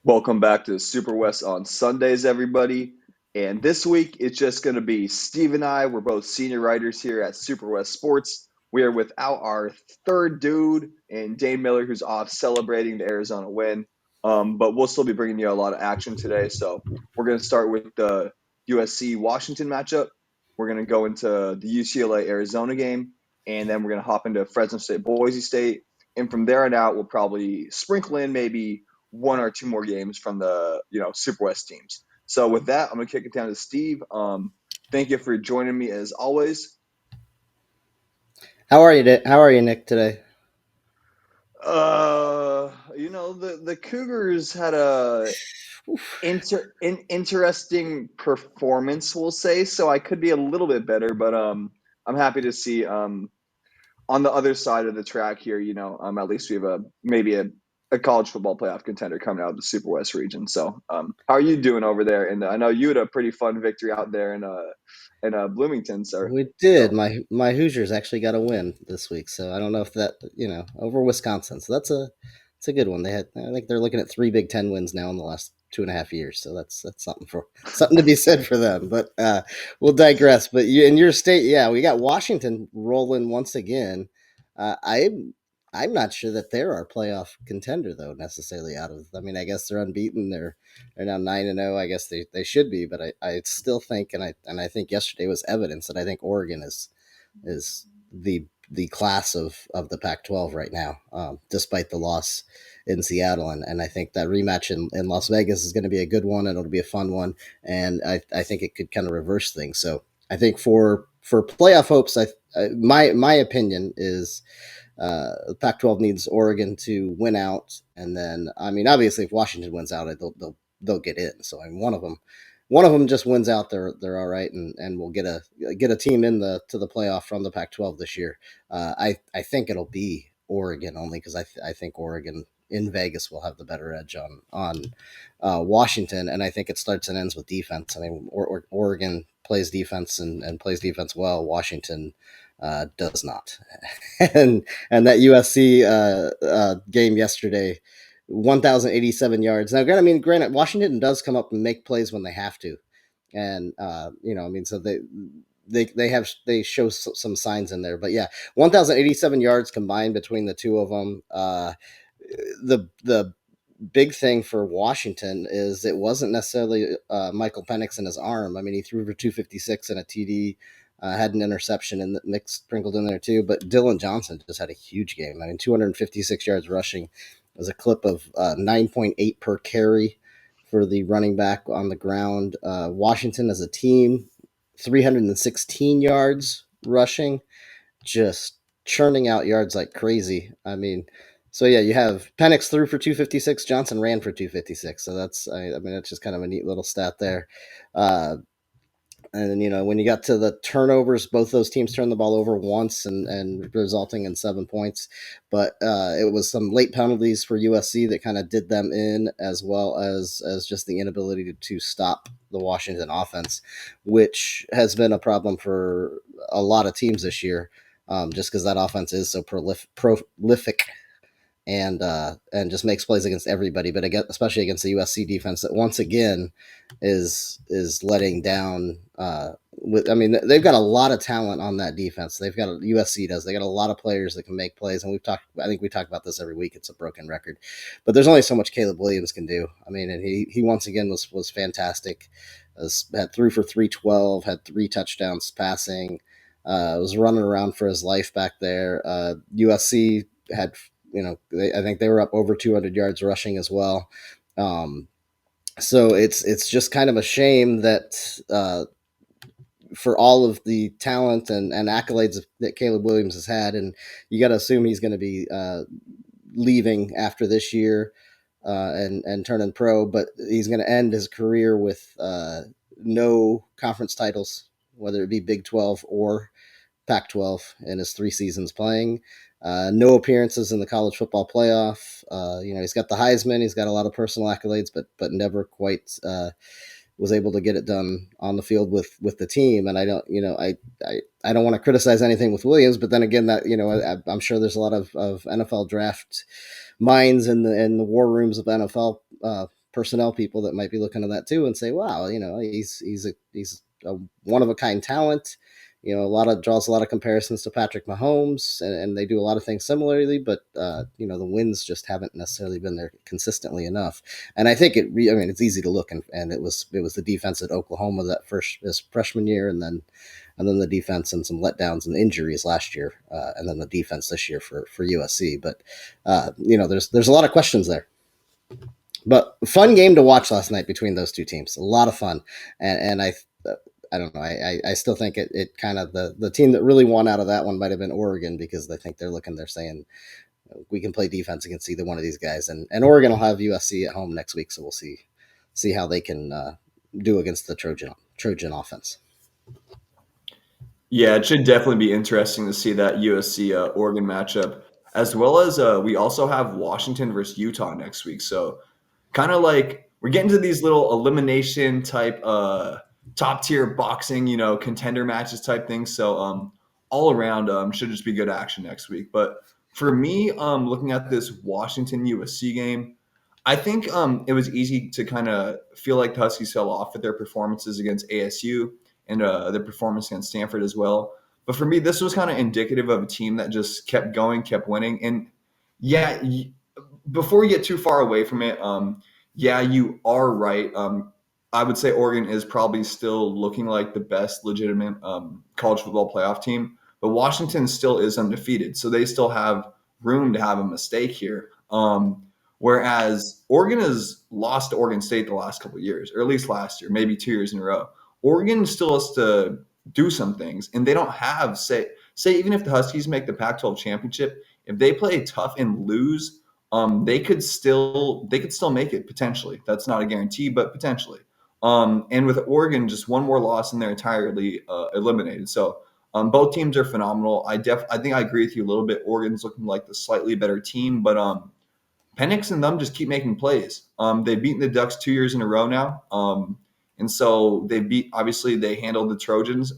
Welcome back to SuperWest on Sundays, everybody. And this week, it's just going to be Steve and I. We're both senior writers here at SuperWest Sports. We are without our third dude, and Dane Miller, who's off celebrating the Arizona win. But we'll still be bringing you a lot of action today. So we're going to start with the USC-Washington matchup. We're going to go into the UCLA-Arizona game, and then we're going to hop into Fresno State-Boise State. And from there on out, we'll probably sprinkle in maybe one or two more games from the Super West teams. So with that, I'm gonna kick it down to Steve. Thank you for joining me as always. How are you? How are you, Nick, today? The Cougars had a interesting performance, we'll say. So I could be a little bit better, but I'm happy to see on the other side of the track here, at least we have a college football playoff contender coming out of the Super West region. So, how are you doing over there? And I know you had a pretty fun victory out there in Bloomington, sir. We did. So, My Hoosiers actually got a win this week, so I don't know if that over Wisconsin. So it's a good one. I think they're looking at three Big Ten wins now in the last 2.5 years. So that's something to be said for them. But we'll digress. But in your state, yeah, we got Washington rolling once again. I'm not sure that they're our playoff contender though necessarily. Out of, I mean, I guess they're unbeaten. They're now 9-0. I guess they should be, but I still think, and I think yesterday was evidence that I think Oregon is the class of the Pac-12 right now, despite the loss in Seattle, and I think that rematch in Las Vegas is going to be a good one, and it'll be a fun one, and I think it could kind of reverse things. So I think for playoff hopes, my opinion is the Pac-12 needs Oregon to win out, and then, I mean, obviously if Washington wins out, they'll get in. So I mean, one of them just wins out, they're all right, and we'll get a team in the to the playoff from the Pac-12 this year. I think it'll be Oregon only because I think Oregon in Vegas will have the better edge on Washington, and I think it starts and ends with defense. I mean, Oregon plays defense and plays defense well. Washington does not, and that USC game yesterday, 1,087 yards. Now, granted, Washington does come up and make plays when they have to, and I mean, so they show some signs in there, but yeah, 1,087 yards combined between the two of them. The big thing for Washington is it wasn't necessarily Michael Penix and his arm. I mean, he threw for 256 and a TD, had an interception and the mix sprinkled in there too. But Dylan Johnson just had a huge game. I mean, 256 yards rushing. It was a clip of 9.8 per carry for the running back on the ground. Washington as a team, 316 yards rushing, just churning out yards like crazy. I mean, so yeah, you have Penix threw for 256, Johnson ran for 256. So I mean, that's just kind of a neat little stat there. Uh, and then, when you got to the turnovers, both those teams turned the ball over once and resulting in 7 points. But it was some late penalties for USC that kind of did them in, as well as just the inability to stop the Washington offense, which has been a problem for a lot of teams this year, just because that offense is so prolific and just makes plays against everybody, but again, especially against the USC defense that once again is letting down. I mean, they've got a lot of talent on that defense. USC does. They got a lot of players that can make plays, and we've talked. I think we talk about this every week. It's a broken record, but there's only so much Caleb Williams can do. I mean, and he once again was fantastic. Had threw for 312, had 3 touchdowns passing. Was running around for his life back there. USC had I think they were up over 200 yards rushing as well. Um, so it's just kind of a shame that for all of the talent and accolades that Caleb Williams has had, and you got to assume he's going to be leaving after this year and turning pro, but he's going to end his career with no conference titles, whether it be Big 12 or Pac-12 in his 3 seasons playing. No appearances in the college football playoff. He's got the Heisman. He's got a lot of personal accolades, but never quite was able to get it done on the field with the team. And I don't want to criticize anything with Williams, but then again, that I'm sure there's a lot of NFL draft minds in the war rooms of NFL personnel people that might be looking at that too and say, wow, he's a one of a kind talent. Draws a lot of comparisons to Patrick Mahomes, and they do a lot of things similarly, but the wins just haven't necessarily been there consistently enough. And I think it's easy to look, and it was the defense at Oklahoma his freshman year, and then the defense and some letdowns and injuries last year, and then the defense this year for USC. But there's a lot of questions there. But fun game to watch last night between those two teams. A lot of fun, and I don't know. I still think it kind of the team that really won out of that one might have been Oregon, because I think they're saying we can play defense against either one of these guys, and Oregon will have USC at home next week, so we'll see how they can do against the Trojan offense. Yeah, it should definitely be interesting to see that USC Oregon matchup, as well as we also have Washington versus Utah next week. So kind of like we're getting to these little elimination type top tier boxing, contender matches type things. So all around should just be good action next week. But for me, looking at this Washington USC game, I think it was easy to kind of feel like the Huskies fell off with their performances against ASU and their performance against Stanford as well. But for me, this was kind of indicative of a team that just kept going, kept winning. And yeah, before we get too far away from it, yeah, you are right. I would say Oregon is probably still looking like the best legitimate college football playoff team, but Washington still is undefeated, so they still have room to have a mistake here. Whereas Oregon has lost to Oregon State the last couple of years, or at least last year, maybe 2 years in a row. Oregon still has to do some things, and they don't have say even if the Huskies make the Pac-12 championship, if they play tough and lose, they could still make it potentially. That's not a guarantee, but potentially. And with Oregon, just one more loss and they're entirely eliminated. So both teams are phenomenal. I think I agree with you a little bit. Oregon's looking like the slightly better team, but Penix and them just keep making plays. They've beaten the Ducks 2 years in a row now. And so obviously they handled the Trojans.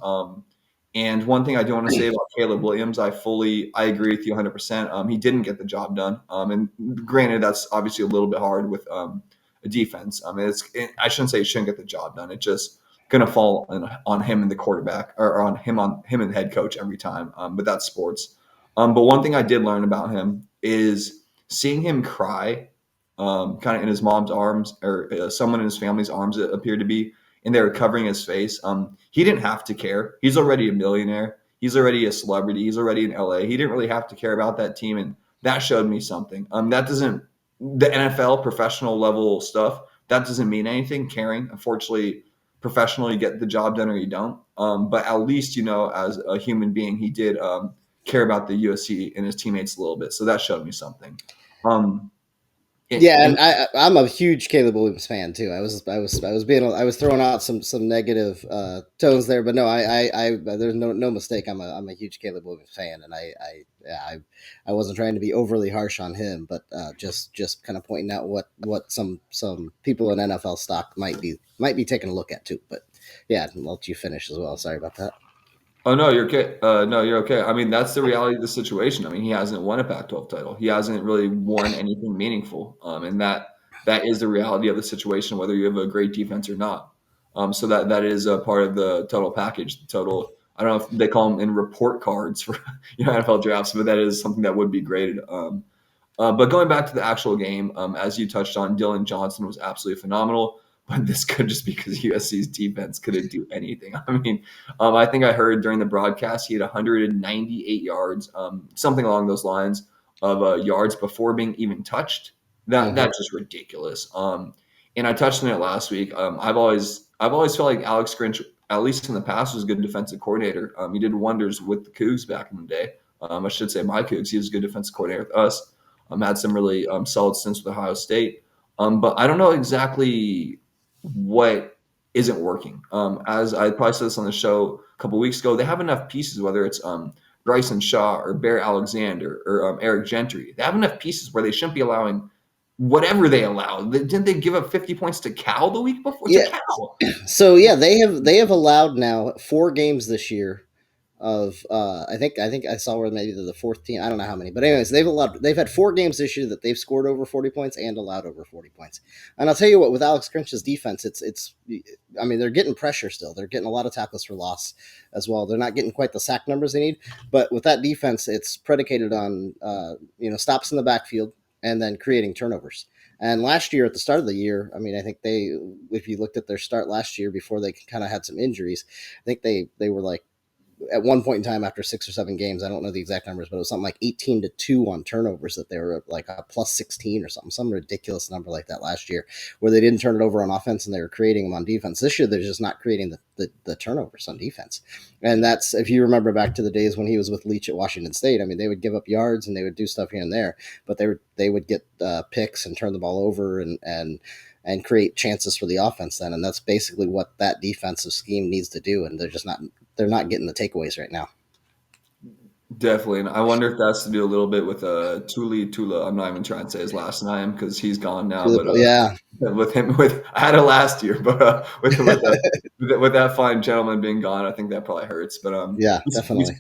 And one thing I do want to say about Caleb Williams, I agree with you 100%. He didn't get the job done. And granted, that's obviously a little bit hard with a defense. I shouldn't say he shouldn't get the job done. It's just going to fall on him and the quarterback, or on him and the head coach every time. But that's sports. But one thing I did learn about him is seeing him cry, kind of in his mom's arms, or someone in his family's arms, it appeared to be, and they were covering his face. He didn't have to care. He's already a millionaire. He's already a celebrity. He's already in LA. He didn't really have to care about that team, and that showed me something. The NFL professional level stuff, that doesn't mean anything. Caring, unfortunately, professionally, you get the job done or you don't. But at least, as a human being, he did care about the USC and his teammates a little bit. So that showed me something. And I'm a huge Caleb Williams fan too. I was throwing out some negative tones there, but no, I there's no mistake. I'm a huge Caleb Williams fan, and I wasn't trying to be overly harsh on him, but just kind of pointing out what some people in NFL stock might be taking a look at too. But yeah, I'll let you finish as well. Sorry about that. Oh, no, you're okay. No, you're okay. I mean, that's the reality of the situation. I mean, he hasn't won a Pac-12 title. He hasn't really won anything meaningful. And that is the reality of the situation, whether you have a great defense or not. So that is a part of the total package, the total. I don't know if they call them in report cards for NFL drafts, but that is something that would be graded. But going back to the actual game, as you touched on, Dylan Johnson was absolutely phenomenal. But this could just be because USC's defense couldn't do anything. I mean, I think I heard during the broadcast he had 198 yards, something along those lines of yards before being even touched. That's just ridiculous. And I touched on it last week. I've always felt like Alex Grinch, at least in the past, was a good defensive coordinator. He did wonders with the Cougs back in the day. I should say my Cougs. He was a good defensive coordinator with us. Had some really solid stints with Ohio State. But I don't know exactly what isn't working. As I probably said this on the show a couple of weeks ago, they have enough pieces, whether it's Bryson Shaw or Bear Alexander or Eric Gentry. They have enough pieces where they shouldn't be allowing whatever they allow. Didn't they give up 50 points to Cal the week before? Yeah. So yeah, they have allowed now 4 games this year I think I saw where maybe they're the fourth team. I don't know how many, but anyways, they've had 4 games this year that they've scored over 40 points and allowed over 40 points. And I'll tell you what, with Alex Grinch's defense, it's I mean, they're getting pressure still. They're getting a lot of tackles for loss as well. They're not getting quite the sack numbers they need, but with that defense, it's predicated on stops in the backfield and then creating turnovers. And last year, at the start of the year, I mean, I think if you looked at their start last year before they kind of had some injuries, I think they were like, at one point in time after 6 or 7 games, I don't know the exact numbers, but it was something like 18-2 on turnovers, that they were like a plus 16 or something, some ridiculous number like that last year, where they didn't turn it over on offense and they were creating them on defense. This year, they're just not creating the turnovers on defense. And that's, if you remember back to the days when he was with Leach at Washington State, I mean, they would give up yards and they would do stuff here and there, but they would get picks and turn the ball over and create chances for the offense then. And that's basically what that defensive scheme needs to do. And they're not getting the takeaways right now. Definitely. And I wonder if that's to do a little bit with Tula. I'm not even trying to say his last name because he's gone now. But yeah, with him, I had it last year, but with that fine gentleman being gone, I think that probably hurts. But yeah, definitely.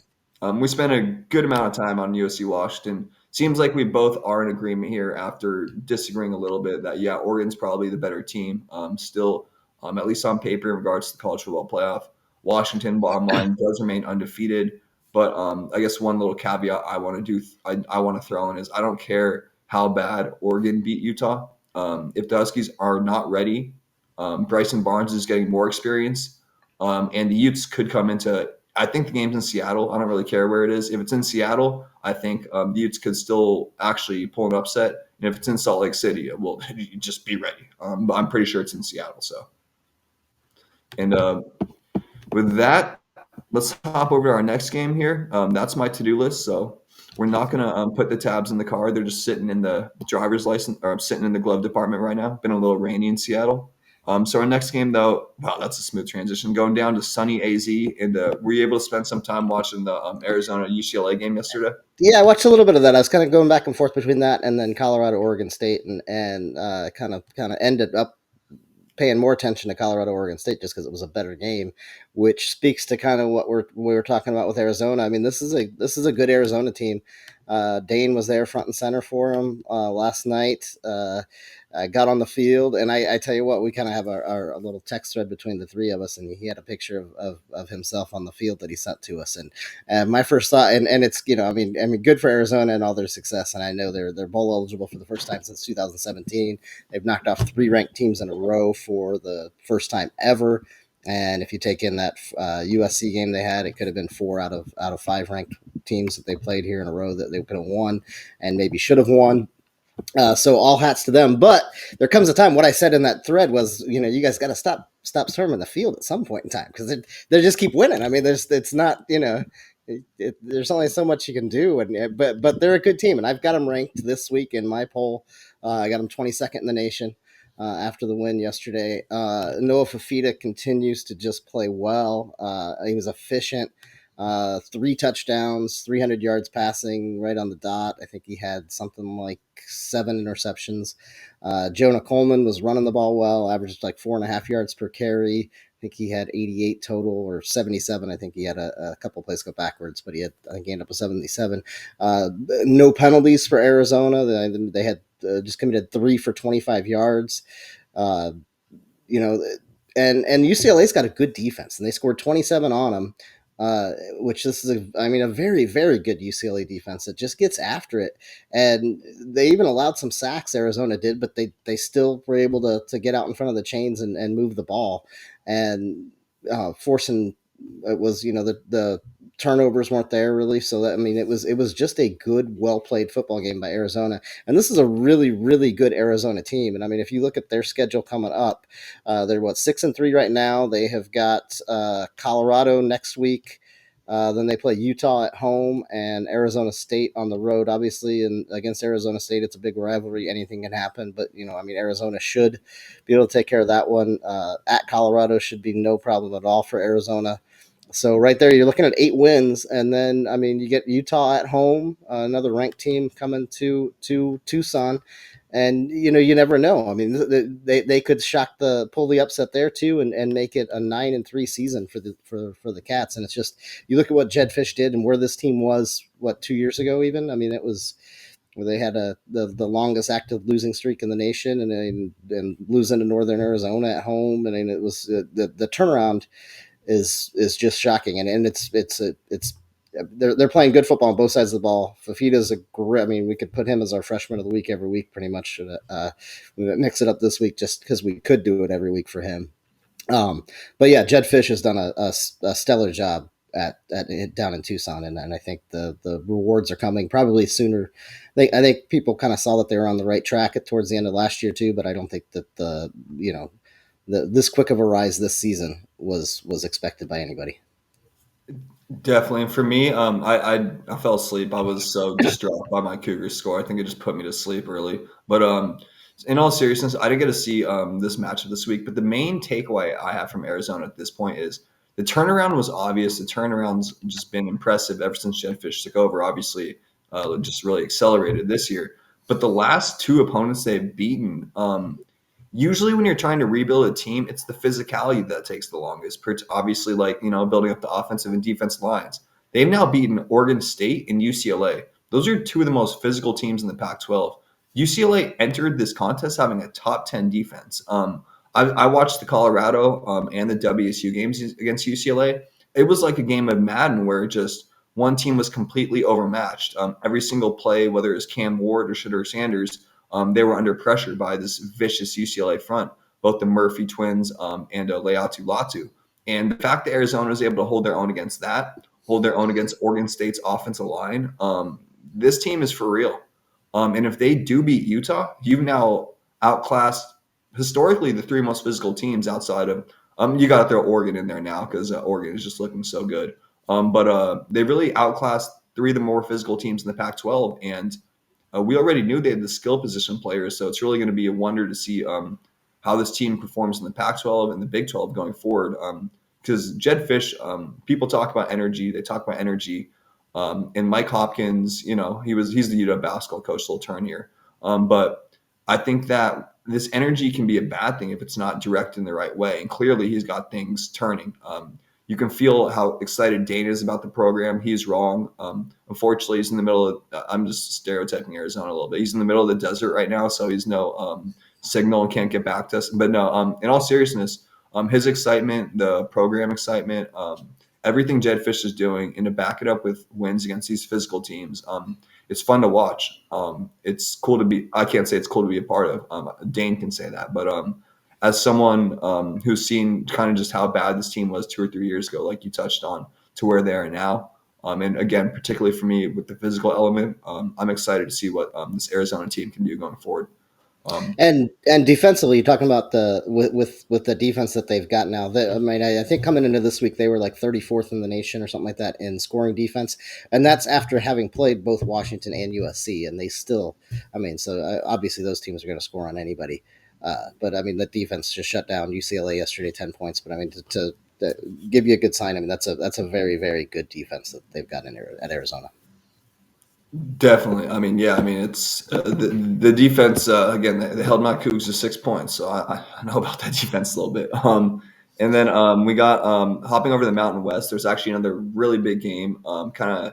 we spent a good amount of time on USC Washington. Seems like we both are in agreement here after disagreeing a little bit that, yeah, Oregon's probably the better team. Still, at least on paper in regards to the college football playoff. Washington, bottom line, does remain undefeated. But I guess one little caveat I want to throw in is I don't care how bad Oregon beat Utah. If the Huskies are not ready, Bryson Barnes is getting more experience, and the Utes could come into. I think the game's in Seattle. I don't really care where it is. If it's in Seattle, I think the Utes could still actually pull an upset. And if it's in Salt Lake City, well, you just be ready. But I'm pretty sure it's in Seattle. So, and with that, let's hop over to our next game here. That's my to-do list. So we're not going to put the tabs in the car. They're just sitting in the driver's license or sitting in the glove department right now. Been a little rainy in Seattle. So our next game, though, wow, that's a smooth transition. Going down to sunny AZ, and were you able to spend some time watching the Arizona UCLA game yesterday? Yeah, I watched a little bit of that. I was kind of going back and forth between that and then Colorado, Oregon State, and kind of ended up paying more attention to Colorado, Oregon State just because it was a better game, which speaks to kind of what we were talking about with Arizona. I mean, this is a good Arizona team. Dane was there front and center for him last night. I got on the field, and I tell you what, we kind of have our little text thread between the three of us, and he had a picture of himself on the field that he sent to us. And my first thought, and it's, I mean, good for Arizona and all their success. And I know they're bowl eligible for the first time since 2017. They've knocked off 3 ranked teams in a row for the first time ever. And if you take in that USC game they had, it could have been 4 out of 5 ranked teams that they played here in a row that they could have won and maybe should have won. So all hats to them. But there comes a time, what I said in that thread was, you guys got to stop storming the field at some point in time, because they just keep winning. I mean, it's not, there's only so much you can do. But they're a good team, and I've got them ranked this week in my poll. I got them 22nd in the nation after the win yesterday. Noah Fafita continues to just play well. He was efficient. 3 touchdowns, 300 yards passing right on the dot. I think he had something like 7 interceptions. Jonah Coleman was running the ball well, averaged like 4.5 yards per carry. I think he had 88 total, or 77. I think he had a couple plays go backwards, but I think he ended up with 77. No penalties for Arizona. They had just committed 3 for 25 yards. And UCLA's got a good defense, and they scored 27 on them. Which this is a very, very good UCLA defense that just gets after it. And they even allowed some sacks, Arizona did, but they still were able to get out in front of the chains and move the ball, and forcing, it was, the turnovers weren't there really. So that, it was just a good, well played football game by Arizona. And this is a really, really good Arizona team. And if you look at their schedule coming up, they're 6-3 right now. They have got Colorado next week. Then they play Utah at home and Arizona State on the road. Obviously, and against Arizona State, it's a big rivalry. Anything can happen, but Arizona should be able to take care of that one. At Colorado should be no problem at all for Arizona. So right there, you're looking at 8 wins, and then I mean, you get Utah at home, another ranked team coming to Tucson, and you never know. I mean, they could pull the upset there too, and make it a 9-3 season for the Cats. And it's just, you look at what Jed Fish did and where this team was 2 years ago even. I mean, it was where they had the longest active losing streak in the nation, and losing to Northern Arizona at home. And it was the turnaround is just shocking, and it's they're playing good football on both sides of the ball. Fafita's a great. I mean, we could put him as our freshman of the week every week, pretty much. We mix it up this week just because we could do it every week for him. But yeah, Jed Fish has done a stellar job at down in Tucson, and I think the rewards are coming probably sooner. I think people kind of saw that they were on the right track towards the end of last year too, but I don't think that this quick of a rise this season was expected by anybody. Definitely. And for me, I fell asleep. I was so distraught by my Cougars score. I think it just put me to sleep early. But in all seriousness, I didn't get to see this matchup this week. But the main takeaway I have from Arizona at this point is the turnaround was obvious. The turnaround's just been impressive ever since Jed Fish took over. Obviously, just really accelerated this year. But the last two opponents they've beaten, usually when you're trying to rebuild a team, it's the physicality that takes the longest. Obviously, building up the offensive and defensive lines. They've now beaten Oregon State and UCLA. Those are two of the most physical teams in the Pac-12. UCLA entered this contest having a top 10 defense. I watched the Colorado and the WSU games against UCLA. It was like a game of Madden where just one team was completely overmatched. Every single play, whether it was Cam Ward or Shedeur Sanders, they were under pressure by this vicious UCLA front, both the Murphy twins and Leatu Latu. And the fact that Arizona was able to hold their own against that, hold their own against Oregon State's offensive line, this team is for real. And if they do beat Utah, you've now outclassed historically the three most physical teams outside of you got to throw Oregon in there now because Oregon is just looking so good. But they really outclassed three of the more physical teams in the Pac-12, and we already knew they had the skill position players, so it's really going to be a wonder to see how this team performs in the Pac-12 and the Big 12 going forward. Because Jed Fish, people talk about energy, they talk about energy, and Mike Hopkins, he's the UW basketball coach. Little turn here, but I think that this energy can be a bad thing if it's not directed in the right way. And clearly, he's got things turning. You can feel how excited Dane is about the program. He's wrong. Unfortunately, he's in the middle of, I'm just stereotyping Arizona a little bit. He's in the middle of the desert right now, so he's no signal and can't get back to us. But no, in all seriousness, his excitement, the program excitement, everything Jed Fish is doing, and to back it up with wins against these physical teams, it's fun to watch. It's cool to be, I can't say it's cool to be a part of. Dane can say that, but as someone who's seen kind of just how bad this team was 2 or 3 years ago, like you touched on, to where they are now. And again, particularly for me with the physical element, I'm excited to see what this Arizona team can do going forward. And defensively, you're talking about with the defense that they've got now. I think coming into this week they were like 34th in the nation or something like that in scoring defense, and that's after having played both Washington and USC, and they still, obviously those teams are going to score on anybody. But I mean, the defense just shut down UCLA yesterday, 10 points. But I mean, to give you a good sign, I mean that's a very, very good defense that they've got at Arizona. Definitely. I mean, yeah. I mean, it's the defense. Again, they held my Cougs to 6 points, so I know about that defense a little bit. And then we got hopping over the Mountain West. There's actually another really big game. Kind of,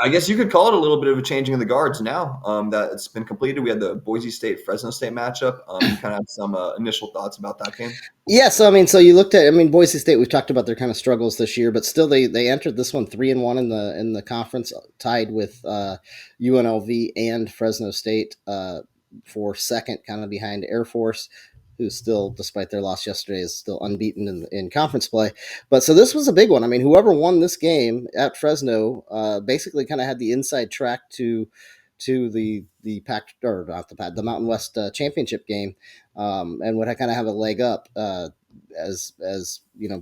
I guess you could call it a little bit of a changing of the guards now that it's been completed. We had the Boise State-Fresno State matchup. You kind of have some initial thoughts about that game. Yeah, so you looked at, Boise State. We've talked about their kind of struggles this year, but still they entered this one 3-1 in the conference, tied with UNLV and Fresno State for second, kind of behind Air Force, who still, despite their loss yesterday, is still unbeaten in conference play. But so this was a big one. I mean, whoever won this game at Fresno basically kind of had the inside track to the Pac, or not the Mountain West championship game, and would kind of have a leg up. as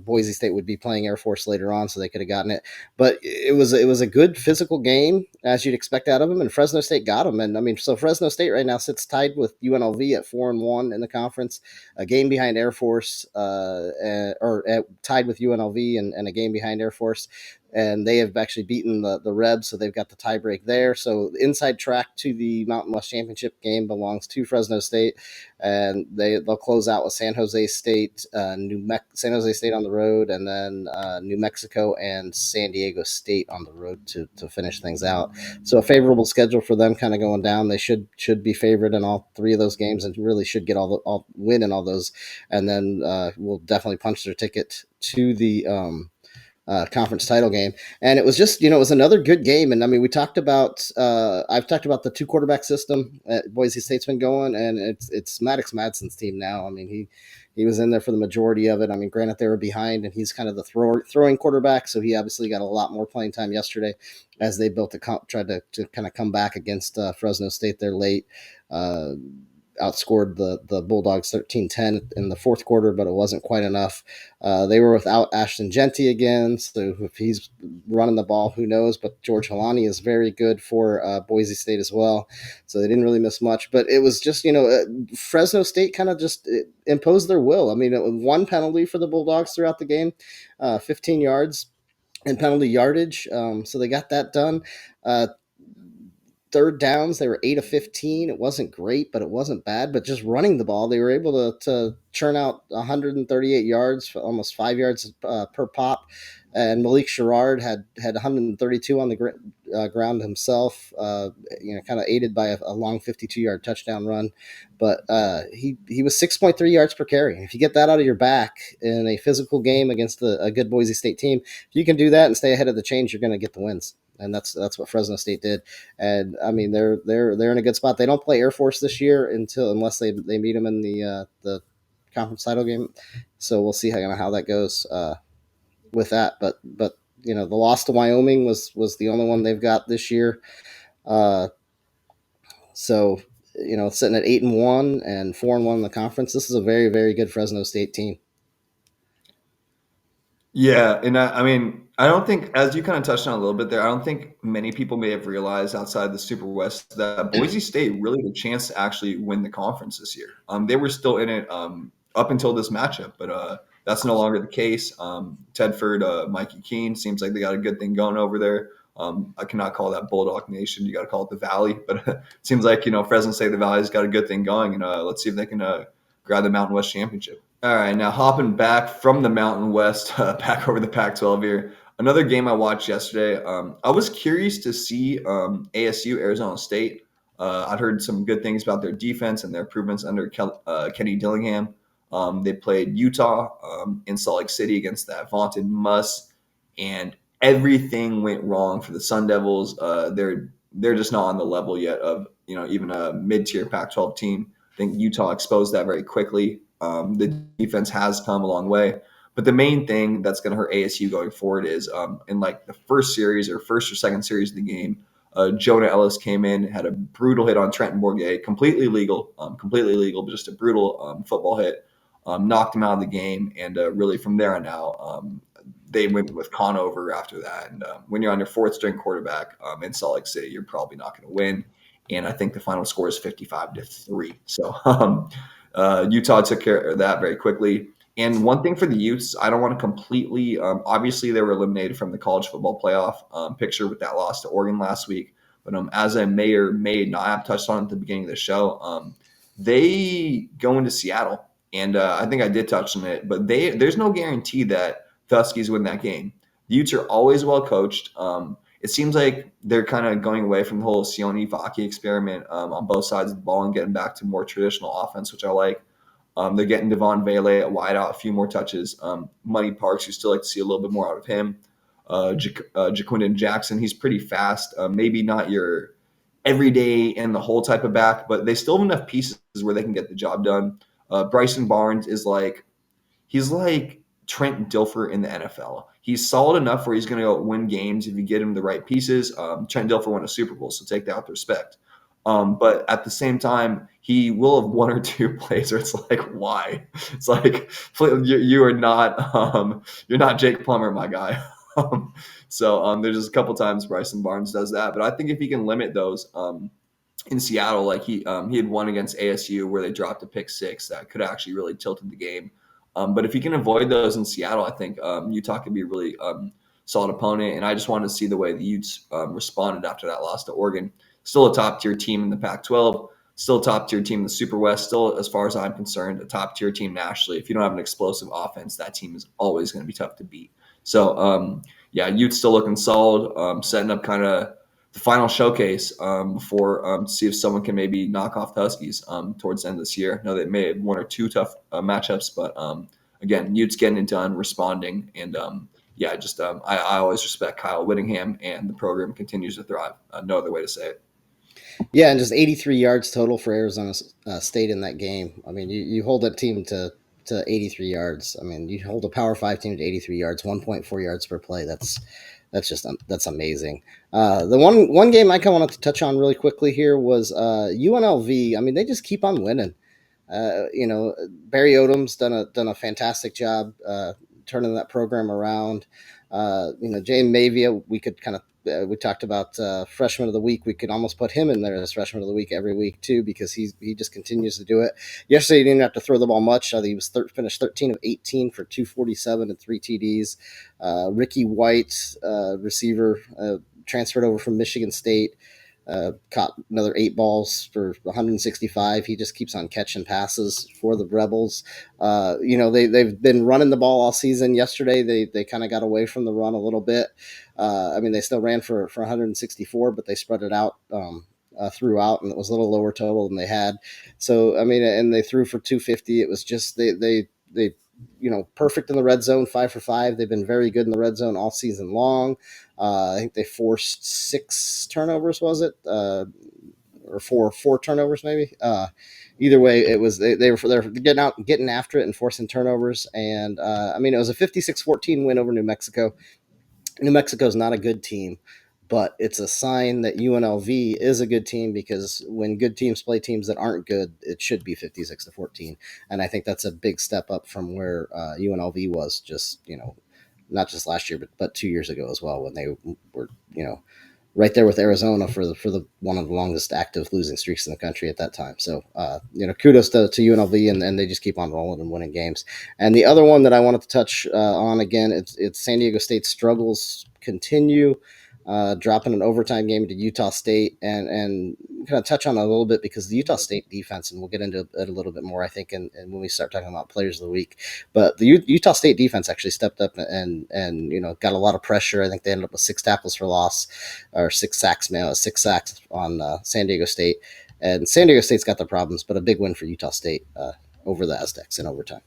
Boise State would be playing Air Force later on, so they could have gotten it. But it was a good physical game as you'd expect out of them, and Fresno State got them. And I mean, so Fresno State right now sits tied with UNLV at 4-1 in the conference, a game behind Air Force, tied with UNLV and a game behind Air Force. And they have actually beaten the Rebs, so they've got the tiebreak there. So the inside track to the Mountain West Championship game belongs to Fresno State, and they'll close out with San Jose State, San Jose State on the road, and then New Mexico and San Diego State on the road to finish things out. So a favorable schedule for them, kind of going down. They should be favored in all three of those games, and really should get all win in all those, and then will definitely punch their ticket to the conference title game. And it was just, it was another good game. And I mean, I've talked about the two quarterback system that Boise State's been going, and it's Maddox Madsen's team now. I mean, he was in there for the majority of it. I mean, granted they were behind, and he's kind of the throwing quarterback, so he obviously got a lot more playing time yesterday as they tried to kind of come back against Fresno State there late. Outscored the Bulldogs 13-10 in the fourth quarter, but it wasn't quite enough. They were without Ashton Genty again, so if he's running the ball, who knows? But George Halani is very good for Boise State as well, so they didn't really miss much. But it was just, Fresno State kind of just imposed their will. I mean, it was one penalty for the Bulldogs throughout the game, 15 yards in penalty yardage, so they got that done. Third downs, they were 8 of 15. It wasn't great, but it wasn't bad. But just running the ball, they were able to churn out 138 yards, for almost 5 yards per pop. And Malik Sherrard had 132 on the ground himself, kind of aided by a long 52-yard touchdown run. But he was 6.3 yards per carry. If you get that out of your back in a physical game against a good Boise State team, if you can do that and stay ahead of the chains, you're going to get the wins. And that's what Fresno State did. And I mean, they're in a good spot. They don't play Air Force this year unless they meet them in the conference title game. So we'll see how that goes with that. But the loss to Wyoming was the only one they've got this year. So sitting at 8-1 and 4-1 in the conference, this is a very, very good Fresno State team. Yeah, and I mean, I don't think, as you kind of touched on a little bit there, I don't think many people may have realized outside the Super West that Boise State really had a chance to actually win the conference this year. They were still in it up until this matchup, but that's no longer the case. Tedford, Mikey Keene, seems like they got a good thing going over there. I cannot call that Bulldog Nation. You got to call it the Valley, but it seems like, Fresno State, the Valley's got a good thing going, and let's see if they can grab the Mountain West Championship. All right, now hopping back from the Mountain West, back over the Pac-12 here. Another game I watched yesterday. I was curious to see ASU, Arizona State. I'd heard some good things about their defense and their improvements under Kenny Dillingham. They played Utah in Salt Lake City against that vaunted Muss, and everything went wrong for the Sun Devils. They're just not on the level yet of even a mid-tier Pac-12 team. I think Utah exposed that very quickly. The defense has come a long way, but the main thing that's going to hurt ASU going forward is in like the first or second series of the game, Jonah Ellis came in, had a brutal hit on Trenton Bourguet, completely legal, but just a brutal football hit, knocked him out of the game, and really from there on out, they went with Conover after that. And when you're on your fourth string quarterback in Salt Lake City, you're probably not going to win. And I think the final score is 55-3. So Utah took care of that very quickly. And one thing for the Utes, I don't want to completely obviously they were eliminated from the college football playoff picture with that loss to Oregon last week. But as I may or may not have touched on at the beginning of the show, they go into Seattle. And I think I did touch on it, but there's no guarantee that the Huskies win that game. The Utes are always well coached. It seems like they're kind of going away from the whole Sione Vaki experiment on both sides of the ball and getting back to more traditional offense, which I like. They're getting Devon Vele at wide out, a few more touches. Money Parks, you still like to see a little bit more out of him. Jaquindon Jackson, he's pretty fast. Maybe not your everyday and the whole type of back, but they still have enough pieces where they can get the job done. Bryson Barnes he's like Trent Dilfer in the NFL. He's solid enough where he's going to go win games if you get him the right pieces. Trent Dilfer won a Super Bowl, so take that with respect. But at the same time, he will have one or two plays where it's like, why? It's like you are not you're not Jake Plummer, my guy. There's just a couple times Bryson Barnes does that, but I think if he can limit those in Seattle, like he had one against ASU where they dropped a pick six that could actually really tilted the game. But if he can avoid those in Seattle, I think Utah could be a really solid opponent. And I just wanted to see the way the Utes responded after that loss to Oregon. Still a top tier team in the Pac-12, still a top tier team in the Super West, still, as far as I'm concerned, a top tier team nationally. If you don't have an explosive offense, that team is always going to be tough to beat. So, Utes still looking solid, setting up kind of the final showcase before to see if someone can maybe knock off the Huskies towards the end of this year. I know they may have one or two tough matchups, but again, Utes getting it done, responding, and I always respect Kyle Whittingham, and the program continues to thrive. No other way to say it. Yeah, and just 83 yards total for Arizona State in that game. I mean, you hold that team to 83 yards. I mean, you hold a Power 5 team to 83 yards, 1.4 yards per play. That's amazing. The one game I kind of wanted to touch on really quickly here was UNLV. I mean, they just keep on winning. Barry Odom's done a fantastic job turning that program around. Jane Mavia, we could kind of we talked about freshman of the week. We could almost put him in there as freshman of the week every week too, because he just continues to do it. Yesterday, he didn't have to throw the ball much. He was finished 13 of 18 for 247 and 3 TDs. Ricky White, receiver, transferred over from Michigan State. Caught another 8 balls for 165. He just keeps on catching passes for the Rebels. They've been running the ball all season. Yesterday, they kind of got away from the run a little bit. They still ran for 164, but they spread it out throughout, and it was a little lower total than they had. So, and they threw for 250. It was just they perfect in the red zone, 5 for 5. They've been very good in the red zone all season long. I think they forced 6 turnovers, was it? Or four turnovers, maybe. Either way, it was they were getting after it and forcing turnovers. And it was a 56-14 win over New Mexico. New Mexico is not a good team, but it's a sign that UNLV is a good team, because when good teams play teams that aren't good, it should be 56-14. And I think that's a big step up from where UNLV was just, not just last year, but 2 years ago as well, when they were, right there with Arizona for the one of the longest active losing streaks in the country at that time. So, kudos to UNLV, and they just keep on rolling and winning games. And the other one that I wanted to touch on again, it's San Diego State's struggles continue, dropping an overtime game to Utah State, and kind of touch on it a little bit, because the Utah State defense, and we'll get into it a little bit more, I think, and when we start talking about players of the week, but the Utah State defense actually stepped up and got a lot of pressure. I think they ended up with 6 tackles for loss, or 6 sacks, 6 sacks on San Diego State, and San Diego State's got the problems, but a big win for Utah State over the Aztecs in overtime.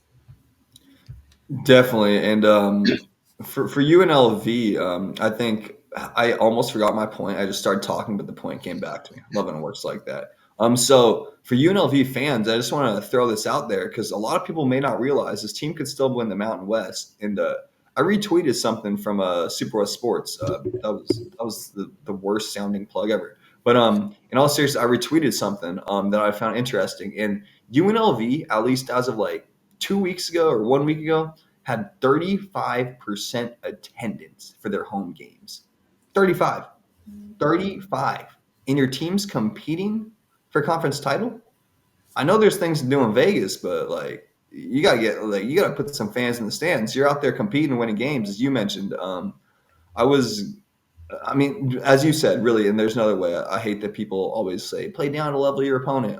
Definitely, and for UNLV, I think I almost forgot my point. I just started talking, but the point came back to me. Love when it works like that. So for UNLV fans, I just want to throw this out there, because a lot of people may not realize this team could still win the Mountain West. And I retweeted something from SuperWest Sports. That was the worst sounding plug ever. But in all seriousness, I retweeted something that I found interesting. And UNLV, at least as of like 2 weeks ago or 1 week ago, had 35% attendance for their home games. 35. And your team's competing for conference title? I know there's things to do in Vegas, but you gotta put some fans in the stands. You're out there competing and winning games, as you mentioned. As you said, really, and there's another way. I hate that people always say, play down to level your opponent.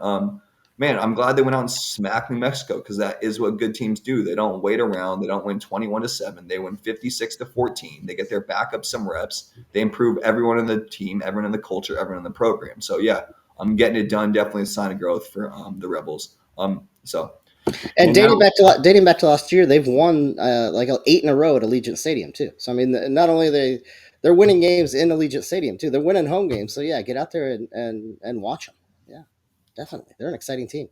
I'm glad they went out and smacked New Mexico, because that is what good teams do. They don't wait around. They don't win 21-7. They win 56-14. They get their backup some reps. They improve everyone in the team, everyone in the culture, everyone in the program. So, yeah, I'm getting it done. Definitely a sign of growth for the Rebels. And dating back to last year, they've won 8 in a row at Allegiant Stadium too. So not only they're winning games in Allegiant Stadium too, they're winning home games. So yeah, get out there and watch them. Yeah, definitely, they're an exciting team.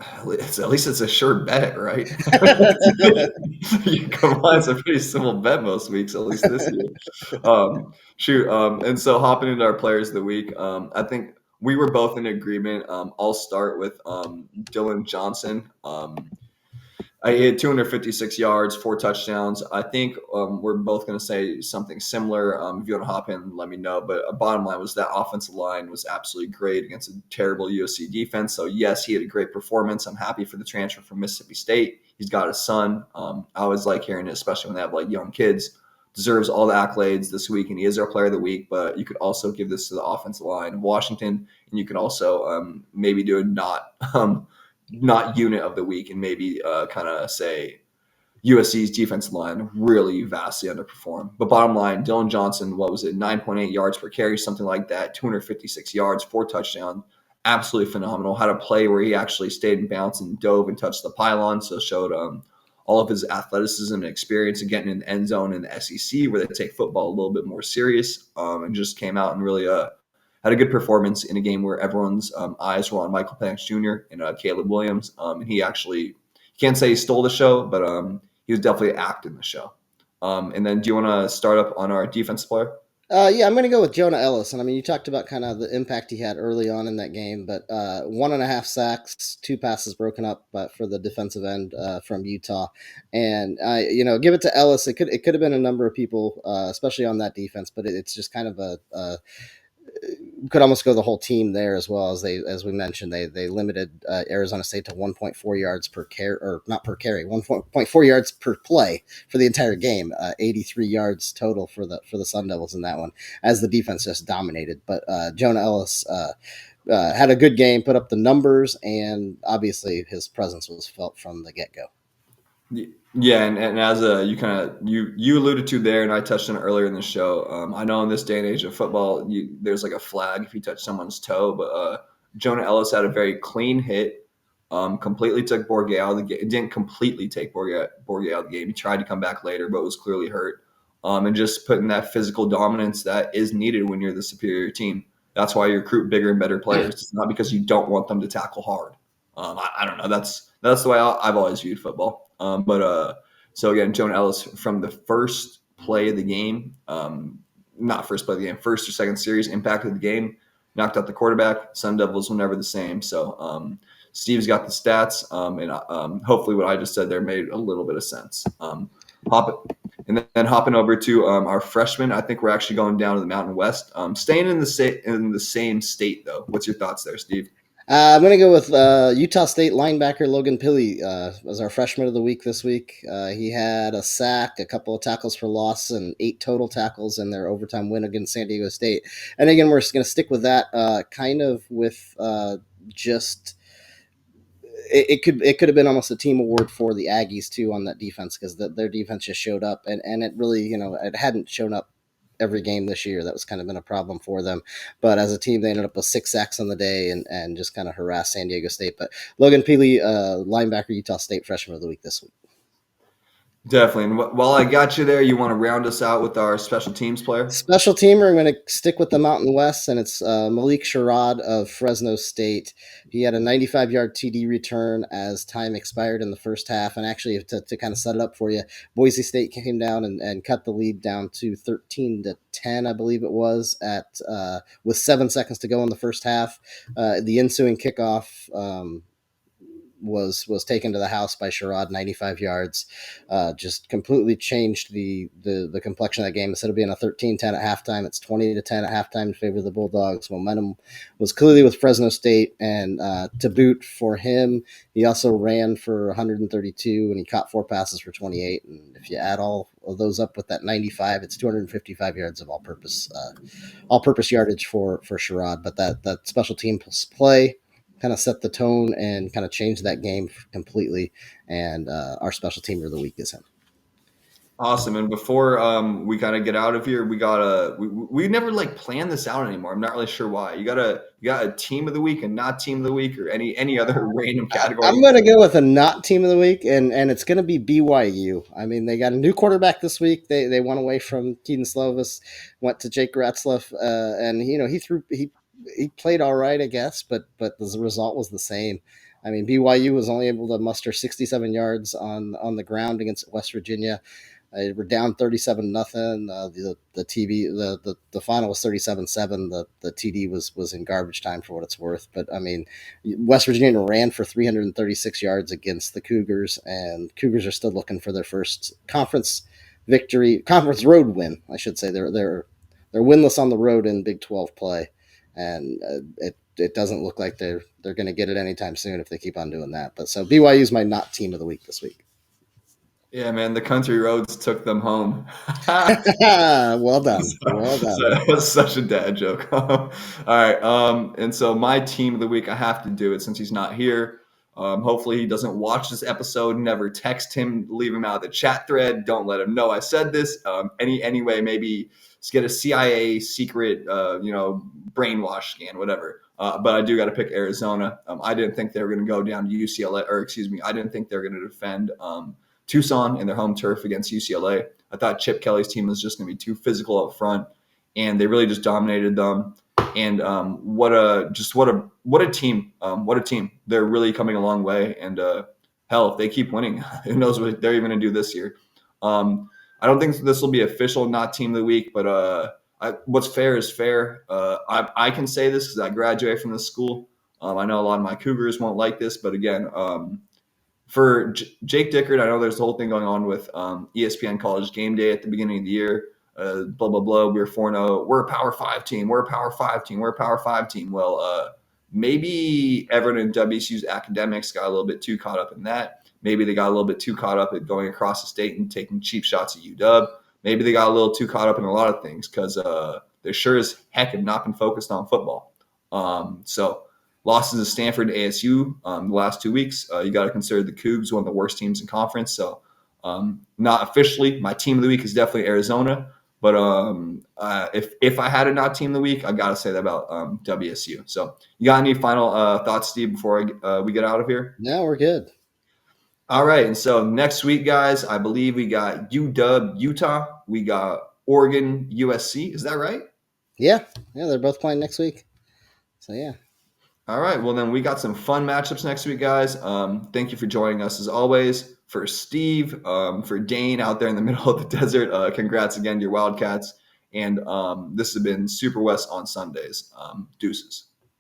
At least it's a sure bet, right? Come on, it's a pretty simple bet most weeks, at least this year. And so hopping into our players of the week, I think we were both in agreement. I'll start with Dylan Johnson. He had 256 yards, 4 touchdowns. I think we're both going to say something similar. If you want to hop in, let me know. But bottom line was that offensive line was absolutely great against a terrible USC defense. So, yes, he had a great performance. I'm happy for the transfer from Mississippi State. He's got a son. I always like hearing it, especially when they have like young kids. Deserves all the accolades this week, and he is our player of the week. But you could also give this to the offensive line of Washington, and you could also maybe do a not unit of the week and maybe kind of say USC's defensive line really vastly underperformed. But bottom line, Dylan Johnson, what was it, 9.8 yards per carry, something like that, 256 yards, 4 touchdowns, absolutely phenomenal. Had a play where he actually stayed in bounds and dove and touched the pylon, so showed all of his athleticism and experience of getting in the end zone in the SEC where they take football a little bit more serious, and just came out and really had a good performance in a game where everyone's eyes were on Michael Penix Jr. and Caleb Williams. And he actually, you can't say he stole the show, but he was definitely acting the show. And then do you want to start up on our defense player? Yeah, I'm going to go with Jonah Ellis. And I mean, you talked about kind of the impact he had early on in that game, but 1.5 sacks, 2 passes broken up for the defensive end from Utah. And, give it to Ellis. It could have been a number of people, especially on that defense, but it's just kind of a could almost go the whole team there as well. As we mentioned, they limited Arizona State to 1.4 yards per carry, or not per carry, 1.4 yards per play for the entire game. 83 yards total for the Sun Devils in that one, as the defense just dominated. But Jonah Ellis had a good game, put up the numbers, and obviously his presence was felt from the get go. Yeah, and as you alluded to there, and I touched on it earlier in the show. I know in this day and age of football, there's like a flag if you touch someone's toe, but Jonah Ellis had a very clean hit. Completely took Bourget out of the game. It didn't completely take Bourget out of the game. He tried to come back later, but was clearly hurt. And just putting that physical dominance that is needed when you're the superior team. That's why you recruit bigger and better players. It's not because you don't want them to tackle hard. I don't know. That's the way I've always viewed football. So again, Jonah Ellis from the first play of the game, not first play of the game, first or second series, impacted the game, knocked out the quarterback. Sun Devils were never the same. So Steve's got the stats, and hopefully what I just said there made a little bit of sense. Hopping over to our freshman, I think we're actually going down to the Mountain West. Staying in the same state though. What's your thoughts there, Steve? I'm going to go with Utah State linebacker Logan Pilley as our freshman of the week this week. He had a sack, a couple of tackles for loss, and 8 total tackles in their overtime win against San Diego State. And again, we're going to stick with that kind of with just – it could have been almost a team award for the Aggies, too, on that defense because their defense just showed up. And it really, it hadn't shown up every game this year. That was kind of been a problem for them. But as a team, they ended up with 6 sacks on the day and just kind of harassed San Diego State. But Logan Pilley, linebacker, Utah State freshman of the week this week. Definitely. And while I got you there, you want to round us out with our special teams player? Special teamer, I'm going to stick with the Mountain West, and it's Malik Sherrod of Fresno State. He had a 95-yard TD return as time expired in the first half. And actually, to kind of set it up for you, Boise State came down and cut the lead down to 13-10, I believe it was, with 7 seconds to go in the first half. The ensuing kickoff was taken to the house by Sherrod, 95 yards. Just completely changed the complexion of that game. Instead of being a 13-10 at halftime, it's 20-10 at halftime in favor of the Bulldogs. Momentum was clearly with Fresno State, and to boot for him, he also ran for 132, and he caught 4 passes for 28. And if you add all of those up with that 95, it's 255 yards of all-purpose yardage for Sherrod. But that special team play kind of set the tone and kind of changed that game completely. And our special teamer of the week is him. Awesome. And before we kind of get out of here, we never like plan this out anymore. I'm not really sure why. You got a team of the week and not team of the week, or any other random category? I'm going to go with a not team of the week, and it's going to be BYU. I mean, they got a new quarterback this week. They went away from Keaton Slovis, went to Jake Ratzlaff, and he played all right, I guess, but the result was the same. I mean, BYU was only able to muster 67 yards on the ground against West Virginia. We're down 37-0. The final was 37-7. The TD was in garbage time for what it's worth. But I mean, West Virginia ran for 336 yards against the Cougars, and Cougars are still looking for their first conference road win, I should say. They're winless on the road in Big 12 play, and it doesn't look like they're going to get it anytime soon if they keep on doing that. But so BYU's my not team of the week this week. Yeah, man, the country roads took them home. Well done. Well done. So, that's such a dad joke. All right. And so my team of the week, I have to do it since he's not here. Hopefully he doesn't watch this episode. Never text him, leave him out of the chat thread. Don't let him know I said this. Anyway, maybe just get a CIA secret, brainwash scan, whatever. But I do got to pick Arizona. I didn't think they were going to go down to UCLA, I didn't think they were going to defend Tucson in their home turf against UCLA. I thought Chip Kelly's team was just going to be too physical up front, and they really just dominated them. And what a team! What a team! They're really coming a long way. And hell, if they keep winning, who knows what they're even going to do this year? I don't think this will be official not team of the week, but what's fair is fair. I can say this because I graduated from this school. I know a lot of my Cougars won't like this, but again, for Jake Dickert, I know there's the whole thing going on with ESPN College Game Day at the beginning of the year. Blah, blah, blah. We're 4-0. We're a Power 5 team. We're a Power 5 team. We're a Power 5 team. Well, maybe Everett and WSU's academics got a little bit too caught up in that. Maybe they got a little bit too caught up at going across the state and taking cheap shots at UW. Maybe they got a little too caught up in a lot of things because they sure as heck have not been focused on football. So losses to Stanford and ASU the last 2 weeks. You got to consider the Cougs one of the worst teams in conference. So not officially, my team of the week is definitely Arizona. But if I had a not team of the week, I got to say that about WSU. So you got any final thoughts, Steve, before we get out of here? No, we're good. All right. And so next week, guys, I believe we got UW, Utah. We got Oregon, USC. Is that right? Yeah, they're both playing next week. So, yeah. All right. Well, then we got some fun matchups next week, guys. Thank you for joining us as always. For Steve, for Dane out there in the middle of the desert, congrats again to your Wildcats. And this has been Super West on Sundays. Deuces.